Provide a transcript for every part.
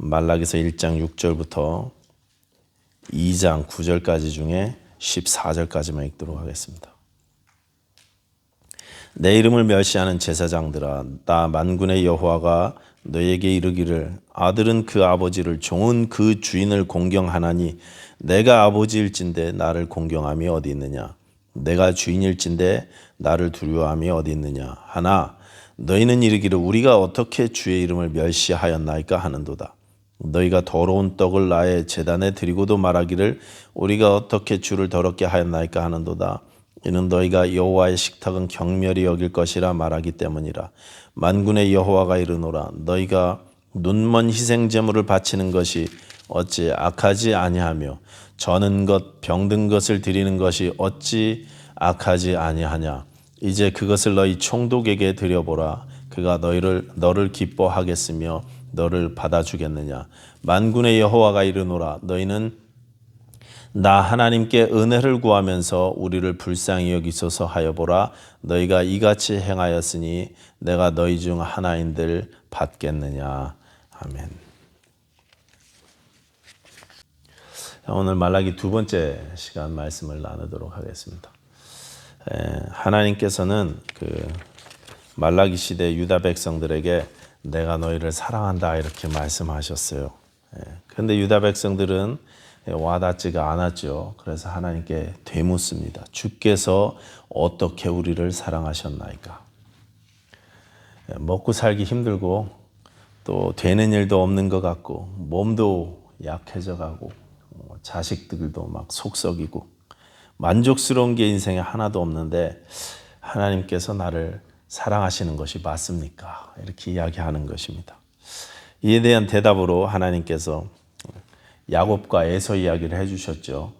말라기서 1장 6절부터 2장 9절까지 중에 14절까지만 읽도록 하겠습니다. 내 이름을 멸시하는 제사장들아, 나 만군의 여호와가 너에게 이르기를 아들은 그 아버지를 종은 그 주인을 공경하나니 내가 아버지일진데 나를 공경함이 어디 있느냐? 내가 주인일진데 나를 두려워함이 어디 있느냐? 하나 너희는 이르기를 우리가 어떻게 주의 이름을 멸시하였나이까 하는도다. 너희가 더러운 떡을 나의 제단에 드리고도 말하기를 우리가 어떻게 주를 더럽게 하였나이까 하는도다. 이는 너희가 여호와의 식탁은 경멸히 여길 것이라 말하기 때문이라. 만군의 여호와가 이르노라. 너희가 눈먼 희생 제물을 바치는 것이 어찌 악하지 아니하며 저는 것 병든 것을 드리는 것이 어찌 악하지 아니하냐. 이제 그것을 너희 총독에게 드려보라. 그가 너를 기뻐하겠으며 너를 받아주겠느냐. 만군의 여호와가 이르노라. 너희는 나 하나님께 은혜를 구하면서 우리를 불쌍히 여기소서 하여 보라. 너희가 이같이 행하였으니 내가 너희 중 하나인들 받겠느냐. 아멘. 오늘 말라기 두 번째 시간 말씀을 나누도록 하겠습니다. 하나님께서는 말라기 시대 유다 백성들에게 내가 너희를 사랑한다 이렇게 말씀하셨어요. 그런데 유다 백성들은 와닿지가 않았죠. 그래서 하나님께 되묻습니다. 주께서 어떻게 우리를 사랑하셨나이까? 먹고 살기 힘들고 또 되는 일도 없는 것 같고 몸도 약해져 가고 자식들도 막 속썩이고 만족스러운 게 인생에 하나도 없는데 하나님께서 나를 사랑하시는 것이 맞습니까? 이렇게 이야기하는 것입니다. 이에 대한 대답으로 하나님께서 야곱과 에서 이야기를 해주셨죠.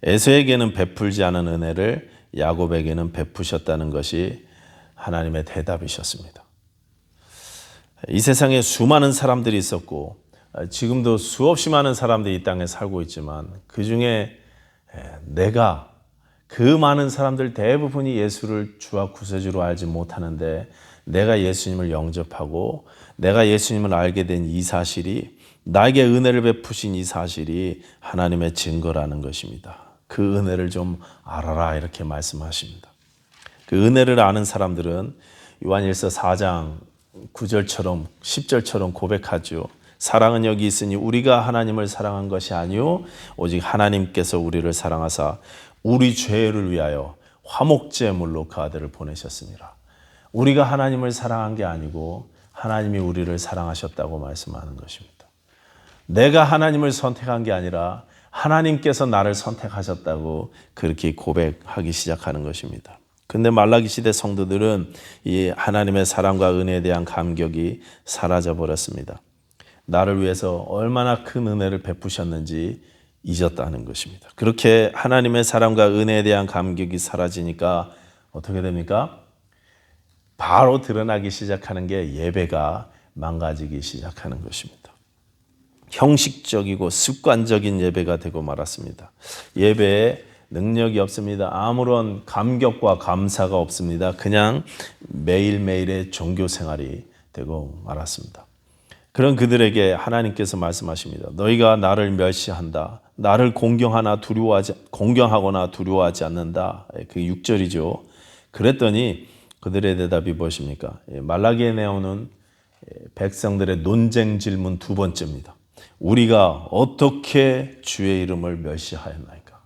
에서에게는 베풀지 않은 은혜를 야곱에게는 베푸셨다는 것이 하나님의 대답이셨습니다. 이 세상에 수많은 사람들이 있었고 지금도 수없이 많은 사람들이 이 땅에 살고 있지만 그 중에 내가 그 많은 사람들 대부분이 예수를 주와 구세주로 알지 못하는데 내가 예수님을 영접하고 내가 예수님을 알게 된 이 사실이 나에게 은혜를 베푸신 이 사실이 하나님의 증거라는 것입니다. 그 은혜를 좀 알아라 이렇게 말씀하십니다. 그 은혜를 아는 사람들은 요한일서 4장 9절처럼 10절처럼 고백하죠. 사랑은 여기 있으니 우리가 하나님을 사랑한 것이 아니요 오직 하나님께서 우리를 사랑하사 우리 죄를 위하여 화목제물로 그 아들을 보내셨습니다. 우리가 하나님을 사랑한 게 아니고 하나님이 우리를 사랑하셨다고 말씀하는 것입니다. 내가 하나님을 선택한 게 아니라 하나님께서 나를 선택하셨다고 그렇게 고백하기 시작하는 것입니다. 근데 말라기 시대 성도들은 이 하나님의 사랑과 은혜에 대한 감격이 사라져 버렸습니다. 나를 위해서 얼마나 큰 은혜를 베푸셨는지 잊었다는 것입니다. 그렇게 하나님의 사랑과 은혜에 대한 감격이 사라지니까 어떻게 됩니까? 바로 드러나기 시작하는 게 예배가 망가지기 시작하는 것입니다. 형식적이고 습관적인 예배가 되고 말았습니다. 예배에 능력이 없습니다. 아무런 감격과 감사가 없습니다. 그냥 매일매일의 종교 생활이 되고 말았습니다. 그런 그들에게 하나님께서 말씀하십니다. 너희가 나를 멸시한다. 나를 공경하거나 두려워하지 않는다. 그 6절이죠. 그랬더니 그들의 대답이 무엇입니까? 말라기에 나오는 백성들의 논쟁 질문 두 번째입니다. 우리가 어떻게 주의 이름을 멸시하였나이까?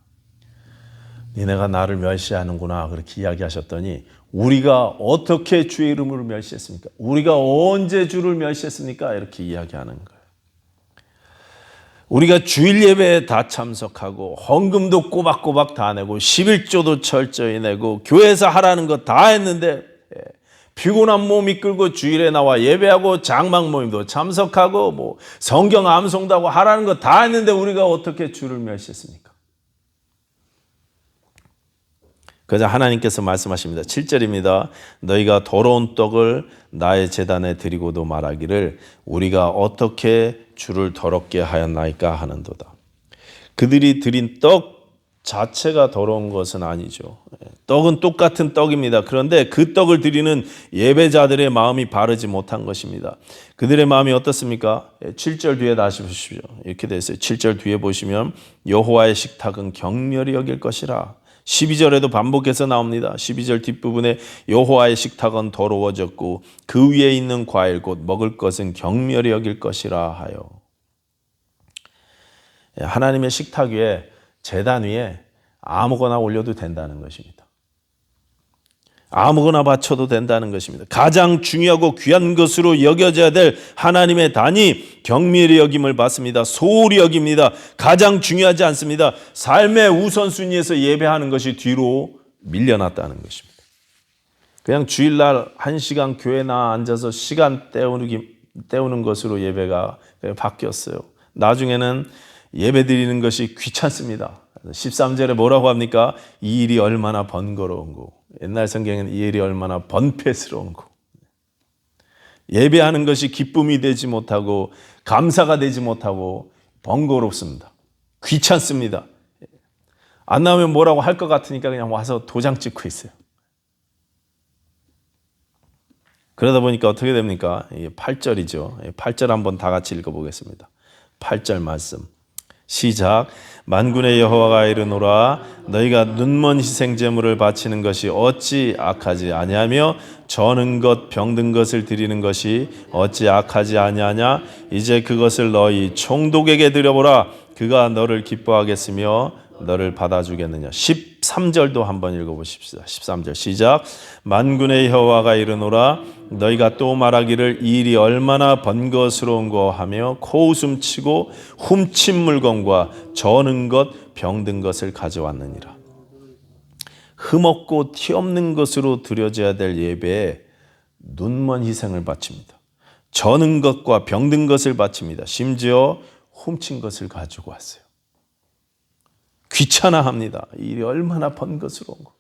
니네가 나를 멸시하는구나 그렇게 이야기하셨더니 우리가 어떻게 주의 이름을 멸시했습니까? 우리가 언제 주를 멸시했습니까? 이렇게 이야기하는 거예요. 우리가 주일 예배에 다 참석하고 헌금도 꼬박꼬박 다 내고 11조도 철저히 내고 교회에서 하라는 거 다 했는데 피곤한 몸 이끌고 주일에 나와 예배하고 장막 모임도 참석하고 성경 암송도 하고 하라는 거 다 했는데 우리가 어떻게 주를 멸시했습니까? 그래서 하나님께서 말씀하십니다. 7절입니다. 너희가 더러운 떡을 나의 제단에 드리고도 말하기를 우리가 어떻게 주를 더럽게 하였나이까 하는도다. 그들이 드린 떡 자체가 더러운 것은 아니죠. 떡은 똑같은 떡입니다. 그런데 그 떡을 드리는 예배자들의 마음이 바르지 못한 것입니다. 그들의 마음이 어떻습니까? 7절 뒤에 다시 보십시오. 이렇게 되어 있어요. 7절 뒤에 보시면 여호와의 식탁은 경멸히 여길 것이라. 12절에도 반복해서 나옵니다. 12절 뒷부분에 여호와의 식탁은 더러워졌고 그 위에 있는 과일 곧 먹을 것은 경멸히 여길 것이라 하여. 하나님의 식탁 위에, 제단 위에 아무거나 올려도 된다는 것입니다. 아무거나 바쳐도 된다는 것입니다. 가장 중요하고 귀한 것으로 여겨져야 될 하나님의 단이 경멸히 여김을 받습니다. 소홀히 여깁니다. 가장 중요하지 않습니다. 삶의 우선순위에서 예배하는 것이 뒤로 밀려났다는 것입니다. 그냥 주일날 1시간 교회 나 앉아서 시간 때우는 것으로 예배가 바뀌었어요. 나중에는 예배 드리는 것이 귀찮습니다. 13절에 뭐라고 합니까? 이 일이 얼마나 번거로운 거. 옛날 성경에는 이 일이 얼마나 번패스러운 거. 예배하는 것이 기쁨이 되지 못하고 감사가 되지 못하고 번거롭습니다. 귀찮습니다. 안 나오면 뭐라고 할 것 같으니까 그냥 와서 도장 찍고 있어요. 그러다 보니까 어떻게 됩니까? 8절이죠. 8절 한번 다 같이 읽어보겠습니다. 8절 말씀. 시작. 만군의 여호와가 이르노라 너희가 눈먼 희생 제물을 바치는 것이 어찌 악하지 아니하며 저는 것 병든 것을 드리는 것이 어찌 악하지 아니하냐. 이제 그것을 너희 총독에게 드려보라. 그가 너를 기뻐하겠으며 너를 받아주겠느냐. 13절도 한번 읽어보십시다. 13절 시작. 만군의 여호와가 이르노라 너희가 또 말하기를 이 일이 얼마나 번거스러운고 하며 코웃음 치고 훔친 물건과 저는 것 병든 것을 가져왔느니라. 흠없고 티 없는 것으로 드려져야 될 예배에 눈먼 희생을 바칩니다. 저는 것과 병든 것을 바칩니다. 심지어 훔친 것을 가지고 왔어요. 귀찮아합니다. 이 일이 얼마나 번거스러운 거.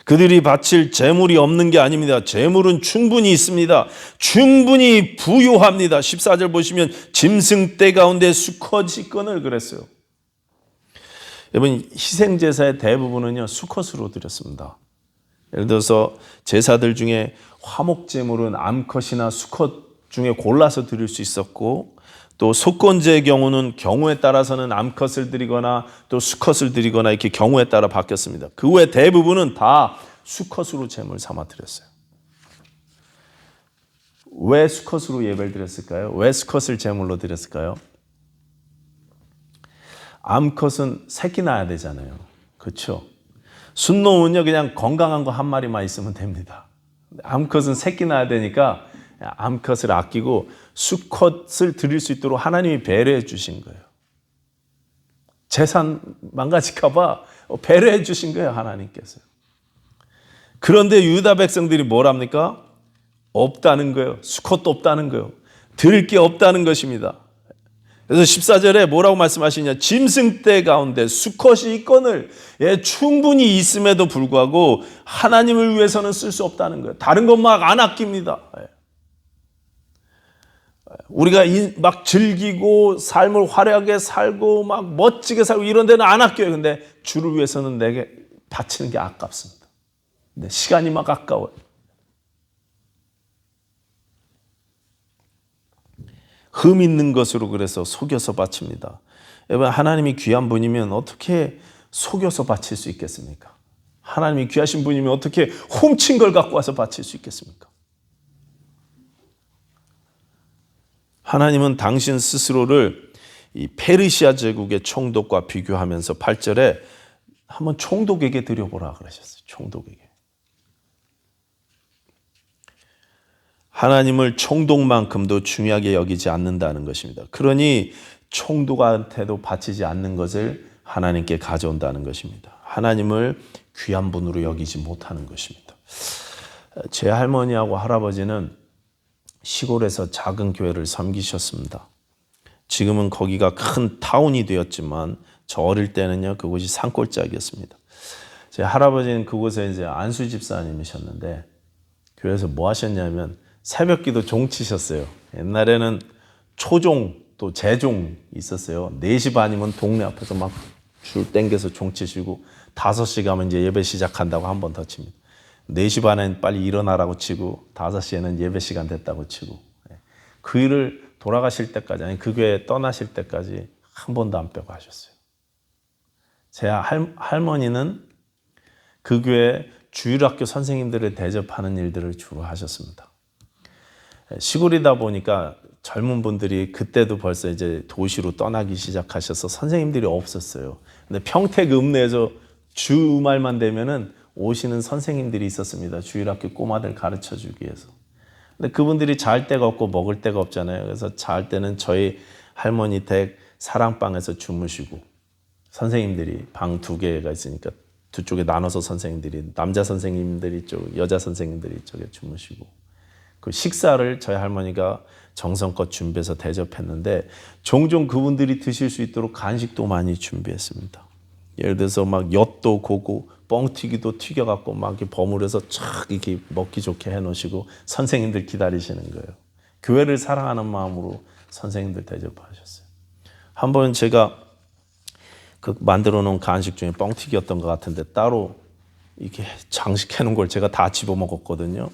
그들이 바칠 재물이 없는 게 아닙니다. 재물은 충분히 있습니다. 충분히 부유합니다. 14절 보시면 짐승 떼 가운데 수컷이건을 그랬어요. 여러분 희생제사의 대부분은요 수컷으로 드렸습니다. 예를 들어서 제사들 중에 화목제물은 암컷이나 수컷 중에 골라서 드릴 수 있었고 또 속건제의 경우는 경우에 따라서는 암컷을 드리거나 또 수컷을 드리거나 이렇게 경우에 따라 바뀌었습니다. 그 외 대부분은 다 수컷으로 제물 삼아 드렸어요. 왜 수컷으로 예배를 드렸을까요? 왜 수컷을 제물로 드렸을까요? 암컷은 새끼 낳아야 되잖아요. 그렇죠? 순놈은요 그냥 건강한 거 한 마리만 있으면 됩니다. 암컷은 새끼 낳아야 되니까 암컷을 아끼고 수컷을 드릴 수 있도록 하나님이 배려해 주신 거예요. 재산 망가질까 봐 배려해 주신 거예요, 하나님께서. 그런데 유다 백성들이 뭐랍니까? 없다는 거예요. 수컷도 없다는 거예요. 드릴 게 없다는 것입니다. 그래서 14절에 뭐라고 말씀하시냐? 짐승 떼 가운데 수컷이 있거늘 충분히 있음에도 불구하고 하나님을 위해서는 쓸 수 없다는 거예요. 다른 것 막 안 아낍니다. 우리가 막 즐기고 삶을 화려하게 살고 막 멋지게 살고 이런 데는 안 아껴요. 근데 주를 위해서는 내게 바치는 게 아깝습니다. 근데 시간이 막 아까워요. 흠 있는 것으로 그래서 속여서 바칩니다. 여러분 하나님이 귀한 분이면 어떻게 속여서 바칠 수 있겠습니까? 하나님이 귀하신 분이면 어떻게 훔친 걸 갖고 와서 바칠 수 있겠습니까? 하나님은 당신 스스로를 이 페르시아 제국의 총독과 비교하면서 8절에 한번 총독에게 드려보라 그러셨어요. 총독에게. 하나님을 총독만큼도 중요하게 여기지 않는다는 것입니다. 그러니 총독한테도 바치지 않는 것을 하나님께 가져온다는 것입니다. 하나님을 귀한 분으로 여기지 못하는 것입니다. 제 할머니하고 할아버지는 시골에서 작은 교회를 섬기셨습니다. 지금은 거기가 큰 타운이 되었지만 저 어릴 때는요 그곳이 산골짜기였습니다. 제 할아버지는 그곳에 이제 안수 집사님이셨는데 교회에서 뭐 하셨냐면 새벽기도 종 치셨어요. 옛날에는 초종 또 재종 있었어요. 4시 반이면 동네 앞에서 막 줄 땡겨서 종 치시고 5시 가면 이제 예배 시작한다고 한 번 더 칩니다. 4시 반엔 빨리 일어나라고 치고 5시에는 예배 시간 됐다고 치고 그 일을 돌아가실 때까지 아니 그 교회 떠나실 때까지 한 번도 안 빼고 하셨어요. 제 할머니는 그 교회 주일학교 선생님들을 대접하는 일들을 주로 하셨습니다. 시골이다 보니까 젊은 분들이 그때도 벌써 이제 도시로 떠나기 시작하셔서 선생님들이 없었어요. 근데 평택 읍내에서 주말만 되면은 오시는 선생님들이 있었습니다. 주일학교 꼬마들 가르쳐 주기 위해서. 근데 그분들이 잘 데가 없고 먹을 데가 없잖아요. 그래서 잘 때는 저희 할머니 댁 사랑방에서 주무시고 선생님들이 방 2개가 있으니까 2쪽에 나눠서 선생님들이 남자 선생님들이 이쪽, 여자 선생님들이 이쪽에 주무시고 그 식사를 저희 할머니가 정성껏 준비해서 대접했는데 종종 그분들이 드실 수 있도록 간식도 많이 준비했습니다. 예를 들어서 막 엿도 고고 뻥튀기도 튀겨갖고 막 이렇게 버무려서 촥 이렇게 먹기 좋게 해놓으시고 선생님들 기다리시는 거예요. 교회를 사랑하는 마음으로 선생님들 대접하셨어요. 한번 제가 그 만들어 놓은 간식 중에 뻥튀기였던 것 같은데 따로 이렇게 장식해 놓은 걸 제가 다 집어 먹었거든요.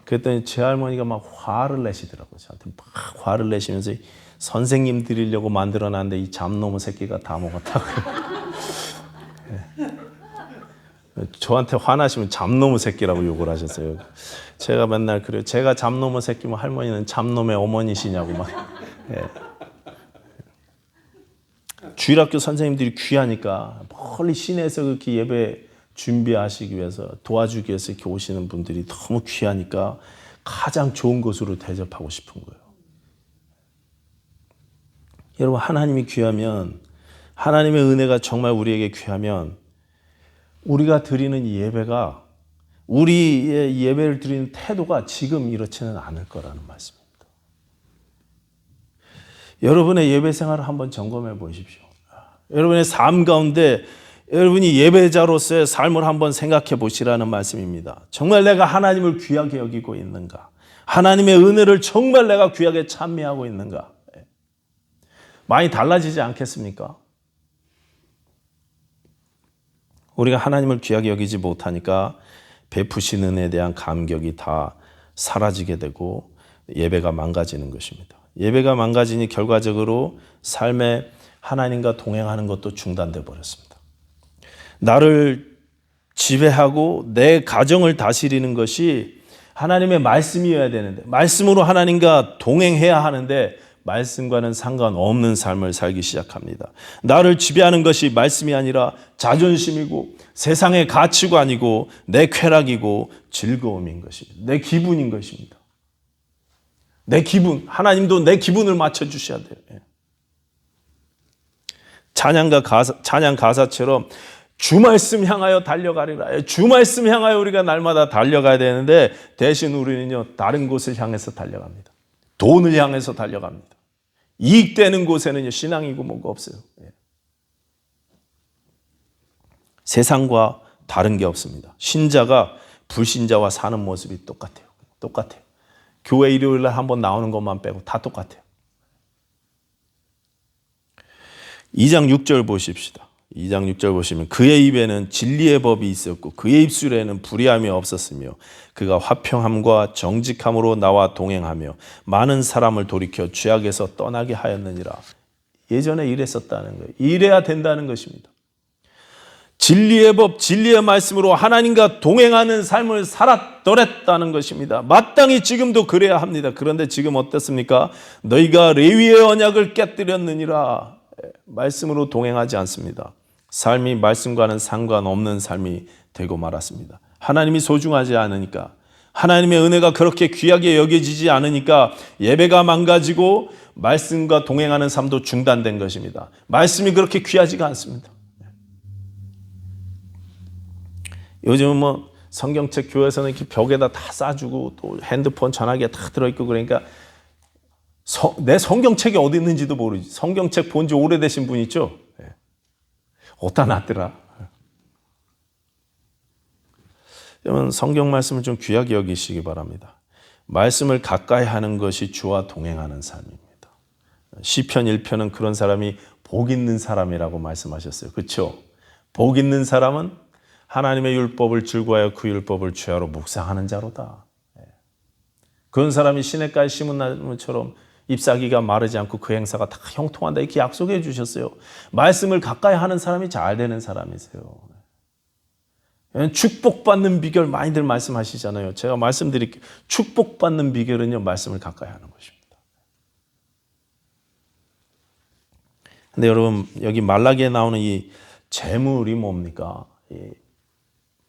그랬더니 제 할머니가 막 화를 내시더라고요. 저한테 막 화를 내시면서 선생님 드리려고 만들어 놨는데 이 잡놈의 새끼가 다 먹었다고요. 저한테 화나시면 잡놈의 새끼라고 욕을 하셨어요. 제가 맨날 그래요. 제가 잡놈의 새끼면 할머니는 잡놈의 어머니시냐고 막. 예. 주일학교 선생님들이 귀하니까 멀리 시내에서 그렇게 예배 준비하시기 위해서 도와주기 위해서 이렇게 오시는 분들이 너무 귀하니까 가장 좋은 곳으로 대접하고 싶은 거예요. 여러분 하나님이 귀하면 하나님의 은혜가 정말 우리에게 귀하면 우리가 드리는 이 예배가 우리의 예배를 드리는 태도가 지금 이렇지는 않을 거라는 말씀입니다. 여러분의 예배 생활을 한번 점검해 보십시오. 여러분의 삶 가운데 여러분이 예배자로서의 삶을 한번 생각해 보시라는 말씀입니다. 정말 내가 하나님을 귀하게 여기고 있는가? 하나님의 은혜를 정말 내가 귀하게 찬미하고 있는가? 많이 달라지지 않겠습니까? 우리가 하나님을 귀하게 여기지 못하니까 베푸신 은혜에 대한 감격이 다 사라지게 되고 예배가 망가지는 것입니다. 예배가 망가지니 결과적으로 삶에 하나님과 동행하는 것도 중단돼 버렸습니다. 나를 지배하고 내 가정을 다스리는 것이 하나님의 말씀이어야 되는데 말씀으로 하나님과 동행해야 하는데 말씀과는 상관없는 삶을 살기 시작합니다. 나를 지배하는 것이 말씀이 아니라 자존심이고 세상의 가치관이고 내 쾌락이고 즐거움인 것입니다. 내 기분인 것입니다. 내 기분, 하나님도 내 기분을 맞춰주셔야 돼요. 찬양 가사처럼 주 말씀 향하여 달려가리라. 주 말씀 향하여 우리가 날마다 달려가야 되는데 대신 우리는요 다른 곳을 향해서 달려갑니다. 돈을 향해서 달려갑니다. 이익되는 곳에는 신앙이고 뭐가 없어요. 세상과 다른 게 없습니다. 신자가 불신자와 사는 모습이 똑같아요. 똑같아요. 교회 일요일 날 한번 나오는 것만 빼고 다 똑같아요. 2장 6절 보십시다. 2장 6절 보시면 그의 입에는 진리의 법이 있었고 그의 입술에는 불의함이 없었으며 그가 화평함과 정직함으로 나와 동행하며 많은 사람을 돌이켜 죄악에서 떠나게 하였느니라. 예전에 이랬었다는 거예요. 이래야 된다는 것입니다. 진리의 법, 진리의 말씀으로 하나님과 동행하는 삶을 살았더랬다는 것입니다. 마땅히 지금도 그래야 합니다. 그런데 지금 어떻습니까? 너희가 레위의 언약을 깨뜨렸느니라. 말씀으로 동행하지 않습니다. 삶이 말씀과는 상관없는 삶이 되고 말았습니다. 하나님이 소중하지 않으니까 하나님의 은혜가 그렇게 귀하게 여겨지지 않으니까 예배가 망가지고 말씀과 동행하는 삶도 중단된 것입니다. 말씀이 그렇게 귀하지가 않습니다. 요즘은 뭐 성경책 교회에서는 이렇게 벽에다 다 싸주고 또 핸드폰 전화기에 다 들어있고 그러니까 내 성경책이 어디 있는지도 모르지. 성경책 본 지 오래되신 분 있죠? 어디다 놨더라. 여러분 성경 말씀을 좀 귀하게 여기시기 바랍니다. 말씀을 가까이 하는 것이 주와 동행하는 삶입니다. 시편 1편은 그런 사람이 복 있는 사람이라고 말씀하셨어요. 그렇죠? 복 있는 사람은 하나님의 율법을 즐거워하여 그 율법을 주야로 묵상하는 자로다. 그런 사람이 시냇가에 심은 나무처럼 잎사귀가 마르지 않고 그 행사가 다 형통한다 이렇게 약속해 주셨어요. 말씀을 가까이 하는 사람이 잘 되는 사람이세요. 축복받는 비결 많이들 말씀하시잖아요. 제가 말씀드릴게요. 축복받는 비결은요, 말씀을 가까이 하는 것입니다. 근데 여러분, 여기 말라기에 나오는 이 재물이 뭡니까?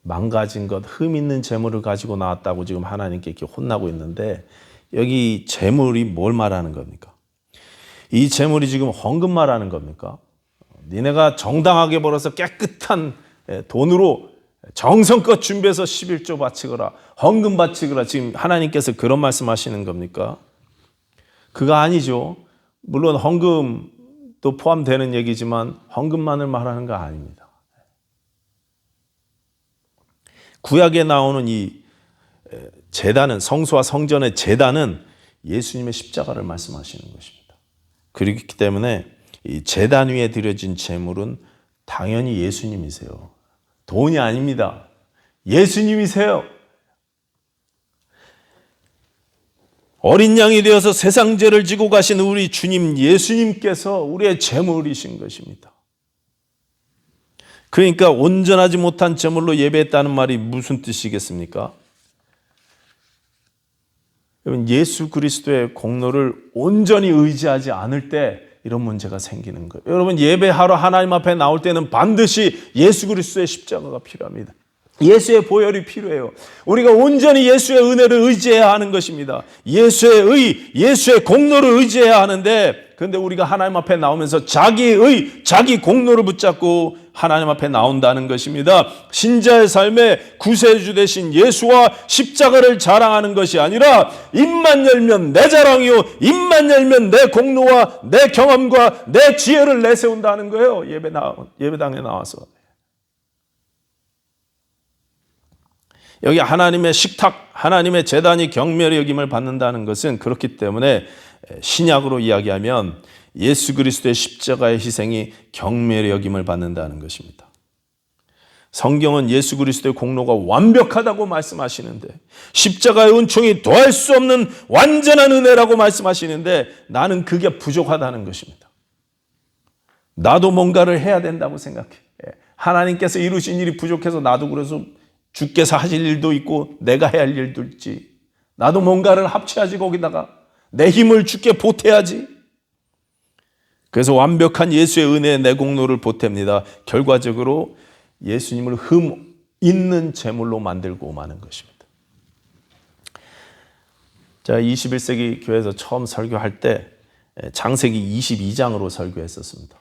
망가진 것, 흠 있는 재물을 가지고 나왔다고 지금 하나님께 이렇게 혼나고 있는데, 여기 재물이 뭘 말하는 겁니까? 이 재물이 지금 헌금 말하는 겁니까? 니네가 정당하게 벌어서 깨끗한 돈으로 정성껏 준비해서 11조 바치거라, 헌금 바치거라, 지금 하나님께서 그런 말씀하시는 겁니까? 그거 아니죠. 물론 헌금도 포함되는 얘기지만 헌금만을 말하는 거 아닙니다. 구약에 나오는 이 제단은, 성소와 성전의 제단은 예수님의 십자가를 말씀하시는 것입니다. 그렇기 때문에 이 제단 위에 드려진 제물은 당연히 예수님이세요. 돈이 아닙니다. 예수님이세요. 어린 양이 되어서 세상 죄를 지고 가신 우리 주님 예수님께서 우리의 제물이신 것입니다. 그러니까 온전하지 못한 제물로 예배했다는 말이 무슨 뜻이겠습니까? 여러분, 예수 그리스도의 공로를 온전히 의지하지 않을 때 이런 문제가 생기는 거예요. 여러분, 예배하러 하나님 앞에 나올 때는 반드시 예수 그리스도의 십자가가 필요합니다. 예수의 보혈이 필요해요. 우리가 온전히 예수의 은혜를 의지해야 하는 것입니다. 예수의 의, 예수의 공로를 의지해야 하는데, 그런데 우리가 하나님 앞에 나오면서 자기의, 자기 공로를 붙잡고 하나님 앞에 나온다는 것입니다. 신자의 삶에 구세주 되신 예수와 십자가를 자랑하는 것이 아니라 입만 열면 내 자랑이요, 입만 열면 내 공로와 내 경험과 내 지혜를 내세운다는 거예요. 예배당에 나와서. 여기 하나님의 식탁, 하나님의 제단이 경멸의 여김을 받는다는 것은 그렇기 때문에 신약으로 이야기하면 예수 그리스도의 십자가의 희생이 경멸의 여김을 받는다는 것입니다. 성경은 예수 그리스도의 공로가 완벽하다고 말씀하시는데, 십자가의 은총이 더할 수 없는 완전한 은혜라고 말씀하시는데, 나는 그게 부족하다는 것입니다. 나도 뭔가를 해야 된다고 생각해. 하나님께서 이루신 일이 부족해서 나도 그래서 주께서 하실 일도 있고 내가 해야 할 일도 있지. 나도 뭔가를 합쳐야지. 거기다가 내 힘을 주께 보태야지. 그래서 완벽한 예수의 은혜에 내 공로를 보탭니다. 결과적으로 예수님을 흠 있는 제물로 만들고 마는 것입니다. 제가 21세기 교회에서 처음 설교할 때 창세기 22장으로 설교했었습니다.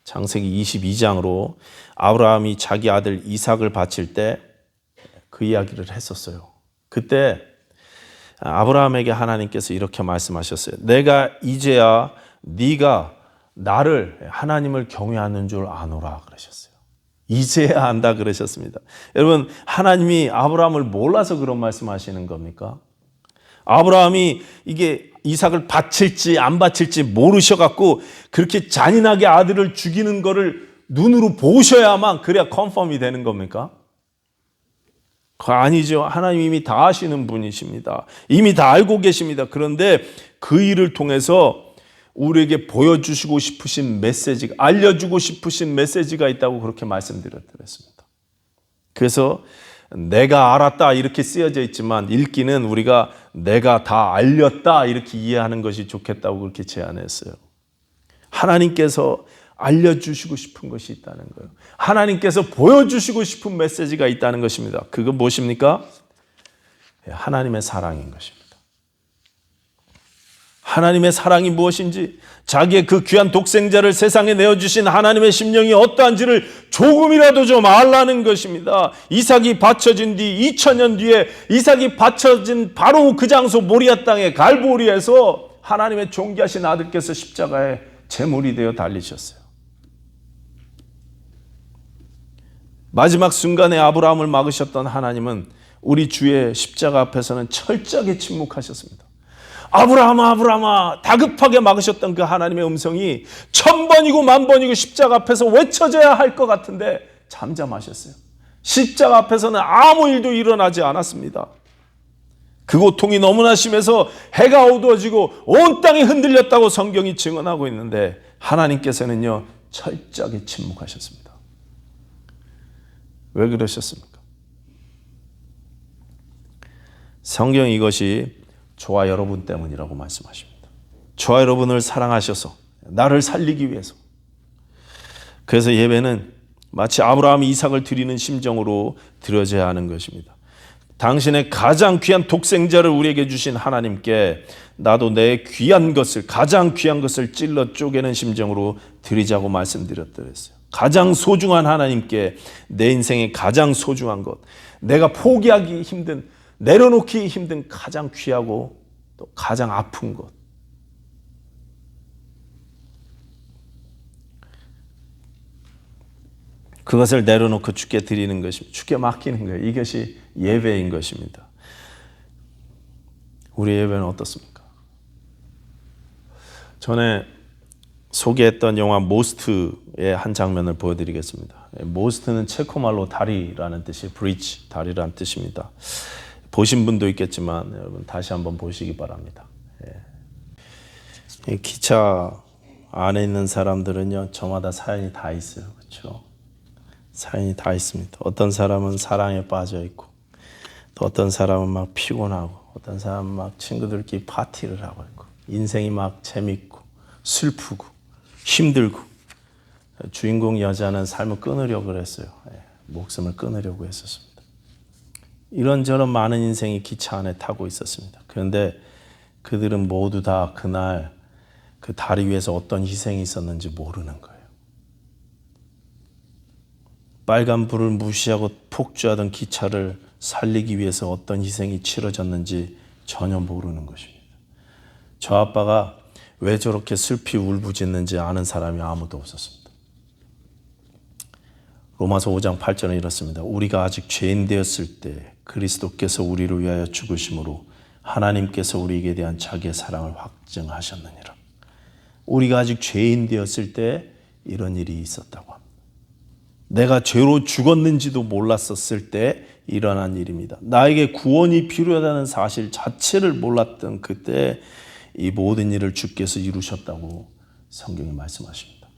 창세기 22장으로 아브라함이 자기 아들 이삭을 바칠 때 그 이야기를 했었어요. 그때 아브라함에게 하나님께서 이렇게 말씀하셨어요. 내가 이제야 네가 나를, 하나님을 경외하는 줄 아노라 그러셨어요. 이제야 안다 그러셨습니다. 여러분, 하나님이 아브라함을 몰라서 그런 말씀하시는 겁니까? 아브라함이 이게 이삭을 바칠지 안 바칠지 모르셔갖고 그렇게 잔인하게 아들을 죽이는 거를 눈으로 보셔야만 그래야 컨펌이 되는 겁니까? 아니죠. 하나님이 이미 다 아시는 분이십니다. 이미 다 알고 계십니다. 그런데 그 일을 통해서 우리에게 보여주시고 싶으신 메시지가, 알려주고 싶으신 메시지가 있다고 그렇게 말씀드렸습니다. 그래서 내가 알았다 이렇게 쓰여져 있지만 읽기는 우리가 내가 다 알렸다 이렇게 이해하는 것이 좋겠다고 그렇게 제안했어요. 하나님께서 알려주시고 싶은 것이 있다는 거예요. 하나님께서 보여주시고 싶은 메시지가 있다는 것입니다. 그건 무엇입니까? 하나님의 사랑인 것입니다. 하나님의 사랑이 무엇인지, 자기의 그 귀한 독생자를 세상에 내어주신 하나님의 심령이 어떠한지를 조금이라도 좀 알라는 것입니다. 이삭이 바쳐진 뒤 2000년 뒤에 이삭이 바쳐진 바로 그 장소 모리아 땅의 갈보리에서 하나님의 존귀하신 아들께서 십자가에 제물이 되어 달리셨어요. 마지막 순간에 아브라함을 막으셨던 하나님은 우리 주의 십자가 앞에서는 철저하게 침묵하셨습니다. 아브라함아 아브라함아 다급하게 막으셨던 그 하나님의 음성이 1000번이고 10,000번이고 십자가 앞에서 외쳐져야 할 것 같은데 잠잠하셨어요. 십자가 앞에서는 아무 일도 일어나지 않았습니다. 그 고통이 너무나 심해서 해가 어두워지고 온 땅이 흔들렸다고 성경이 증언하고 있는데 하나님께서는요 철저하게 침묵하셨습니다. 왜 그러셨습니까? 성경 이것이 저와 여러분 때문이라고 말씀하십니다. 저와 여러분을 사랑하셔서 나를 살리기 위해서. 그래서 예배는 마치 아브라함이 이삭을 드리는 심정으로 드려져야 하는 것입니다. 당신의 가장 귀한 독생자를 우리에게 주신 하나님께 나도 내 귀한 것을, 가장 귀한 것을 찔러 쪼개는 심정으로 드리자고 말씀드렸더랬어요. 가장 소중한 하나님께 내 인생의 가장 소중한 것, 내가 포기하기 힘든, 내려놓기 힘든 가장 귀하고 또 가장 아픈 것, 그것을 내려놓고 주께 드리는 것입니다. 주께 맡기는 거예요. 이것이 예배인 것입니다. 우리 예배는 어떻습니까? 전에 소개했던 영화 모스트의 한 장면을 보여드리겠습니다. 모스트는 체코말로 다리라는 뜻이 브리지, 다리라는 뜻입니다. 보신 분도 있겠지만 여러분 다시 한번 보시기 바랍니다. 이 기차 안에 있는 사람들은요 저마다 사연이 다 있어요. 그렇죠? 사연이 다 있습니다. 어떤 사람은 사랑에 빠져 있고, 또 어떤 사람은 막 피곤하고, 어떤 사람은 막 친구들끼리 파티를 하고 있고, 인생이 막 재밌고, 슬프고, 힘들고. 주인공 여자는 삶을 끊으려고 했어요. 목숨을 끊으려고 했었습니다. 이런저런 많은 인생이 기차 안에 타고 있었습니다. 그런데 그들은 모두 다 그날 그 다리 위에서 어떤 희생이 있었는지 모르는 거예요. 빨간 불을 무시하고 폭주하던 기차를 살리기 위해서 어떤 희생이 치러졌는지 전혀 모르는 것입니다. 저 아빠가 왜 저렇게 슬피 울부짖는지 아는 사람이 아무도 없었습니다. 로마서 5장 8절은 이렇습니다. 우리가 아직 죄인 되었을 때 그리스도께서 우리를 위하여 죽으심으로 하나님께서 우리에게 대한 자기의 사랑을 확증하셨느니라. 우리가 아직 죄인 되었을 때 이런 일이 있었다고 합니다. 내가 죄로 죽었는지도 몰랐었을 때 일어난 일입니다. 나에게 구원이 필요하다는 사실 자체를 몰랐던 그때 이 모든 일을 주께서 이루셨다고 성경이 말씀하십니다.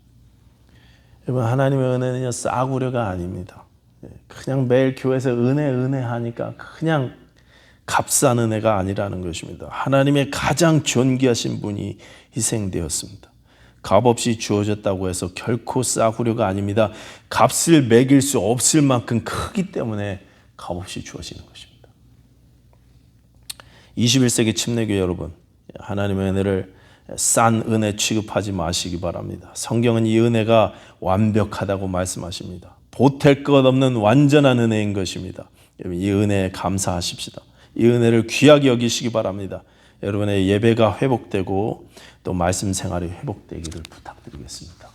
여러분 하나님의 은혜는요 싸구려가 아닙니다. 그냥 매일 교회에서 은혜 하니까 그냥 값싼 은혜가 아니라는 것입니다. 하나님의 가장 존귀하신 분이 희생되었습니다. 값없이 주어졌다고 해서 결코 싸구려가 아닙니다. 값을 매길 수 없을 만큼 크기 때문에 값없이 주어지는 것입니다. 21세기 침례교회 여러분, 하나님의 은혜를 싼 은혜 취급하지 마시기 바랍니다. 성경은 이 은혜가 완벽하다고 말씀하십니다. 보탤 것 없는 완전한 은혜인 것입니다. 여러분 이 은혜에 감사하십시다. 이 은혜를 귀하게 여기시기 바랍니다. 여러분의 예배가 회복되고 또 말씀 생활이 회복되기를 부탁드리겠습니다.